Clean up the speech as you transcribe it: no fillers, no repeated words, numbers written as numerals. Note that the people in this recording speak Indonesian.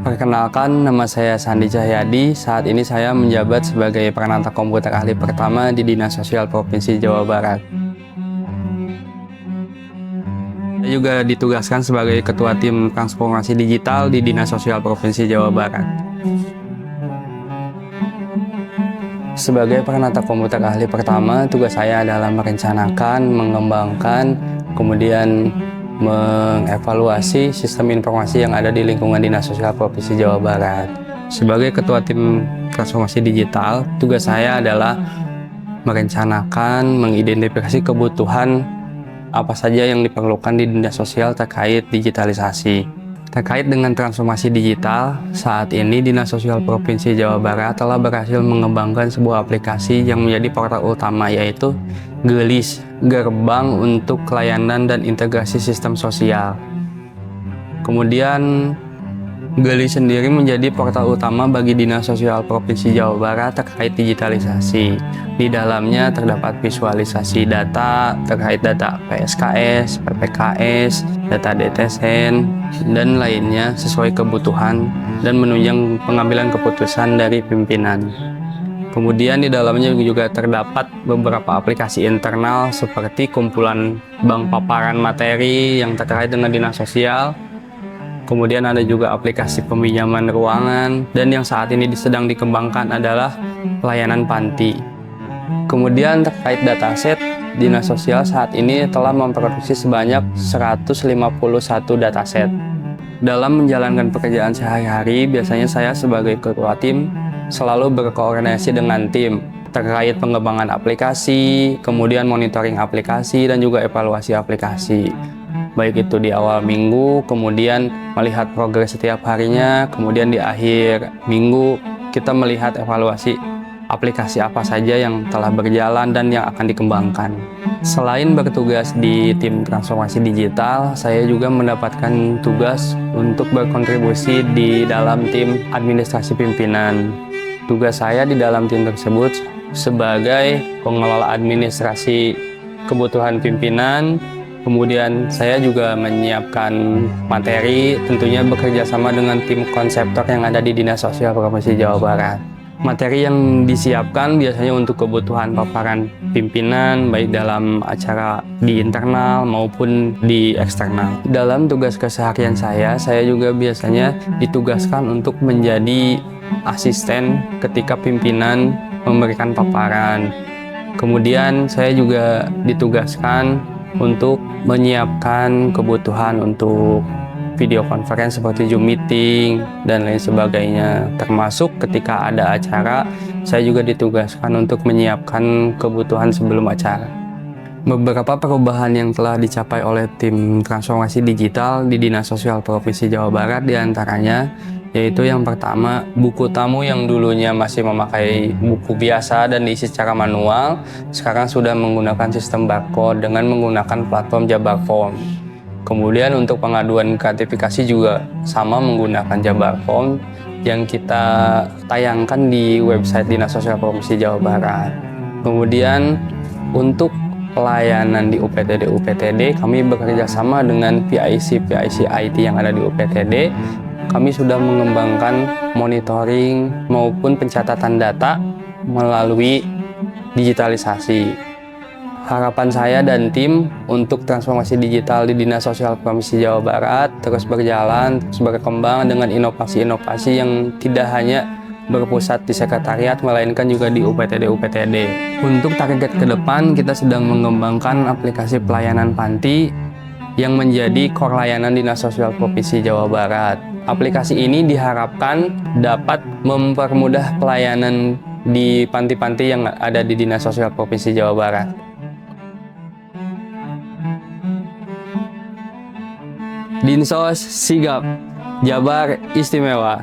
Perkenalkan, nama saya Sandi Cahyadi. Saat ini saya menjabat sebagai Peranata Komputer Ahli pertama di Dinas Sosial Provinsi Jawa Barat. Saya juga ditugaskan sebagai Ketua Tim Transformasi Digital di Dinas Sosial Provinsi Jawa Barat. Sebagai Peranata Komputer Ahli pertama, tugas saya adalah merencanakan, mengembangkan, kemudian mengevaluasi sistem informasi yang ada di lingkungan Dinas Sosial Provinsi Jawa Barat. Sebagai Ketua Tim Transformasi Digital, tugas saya adalah merencanakan, mengidentifikasi kebutuhan apa saja yang diperlukan di Dinas Sosial terkait digitalisasi. Terkait dengan transformasi digital, saat ini Dinas Sosial Provinsi Jawa Barat telah berhasil mengembangkan sebuah aplikasi yang menjadi portal utama, yaitu GELIS, Gerbang untuk Layanan dan Integrasi Sistem Sosial. Kemudian GELIS sendiri menjadi portal utama bagi Dinas Sosial Provinsi Jawa Barat terkait digitalisasi. Di dalamnya terdapat visualisasi data terkait data PSKS, PPKS, data DTSN, dan lainnya sesuai kebutuhan dan menunjang pengambilan keputusan dari pimpinan. Kemudian di dalamnya juga terdapat beberapa aplikasi internal seperti kumpulan bank paparan materi yang terkait dengan Dinas Sosial. Kemudian ada juga aplikasi peminjaman ruangan, dan yang saat ini sedang dikembangkan adalah layanan panti. Kemudian terkait dataset, Dinas Sosial saat ini telah memproduksi sebanyak 151 dataset. Dalam menjalankan pekerjaan sehari-hari, biasanya saya sebagai ketua tim selalu berkoordinasi dengan tim terkait pengembangan aplikasi, kemudian monitoring aplikasi, dan juga evaluasi aplikasi. Baik itu di awal minggu, kemudian melihat progres setiap harinya, kemudian di akhir minggu kita melihat evaluasi aplikasi apa saja yang telah berjalan dan yang akan dikembangkan. Selain bertugas di tim transformasi digital, saya juga mendapatkan tugas untuk berkontribusi di dalam tim administrasi pimpinan. Tugas saya di dalam tim tersebut sebagai pengelola administrasi kebutuhan pimpinan. Kemudian saya juga menyiapkan materi, tentunya bekerja sama dengan tim konseptor yang ada di Dinas Sosial Provinsi Jawa Barat. Materi yang disiapkan biasanya untuk kebutuhan paparan pimpinan, baik dalam acara di internal maupun di eksternal. Dalam tugas keseharian saya juga biasanya ditugaskan untuk menjadi asisten ketika pimpinan memberikan paparan. Kemudian saya juga ditugaskan untuk menyiapkan kebutuhan untuk video conference seperti Zoom meeting dan lain sebagainya. Termasuk ketika ada acara, saya juga ditugaskan untuk menyiapkan kebutuhan sebelum acara. Beberapa perubahan yang telah dicapai oleh tim transformasi digital di Dinas Sosial Provinsi Jawa Barat diantaranya yaitu yang pertama, buku tamu yang dulunya masih memakai buku biasa dan diisi secara manual, sekarang sudah menggunakan sistem barcode dengan menggunakan platform Jabar Form. Kemudian untuk pengaduan gratifikasi juga sama menggunakan Jabar Form yang kita tayangkan di website Dinas Sosial Provinsi Jawa Barat. Kemudian untuk pelayanan di UPTD, kami bekerja sama dengan PIC IT yang ada di UPTD. Kami sudah mengembangkan monitoring maupun pencatatan data melalui digitalisasi. Harapan saya dan tim untuk transformasi digital di Dinas Sosial Provinsi Jawa Barat terus berjalan, terus berkembang dengan inovasi-inovasi yang tidak hanya berpusat di sekretariat, melainkan juga di UPTD. Untuk target ke depan, kita sedang mengembangkan aplikasi pelayanan panti yang menjadi core layanan Dinas Sosial Provinsi Jawa Barat. Aplikasi ini diharapkan dapat mempermudah pelayanan di panti-panti yang ada di Dinas Sosial Provinsi Jawa Barat. Dinsos sigap, Jabar istimewa.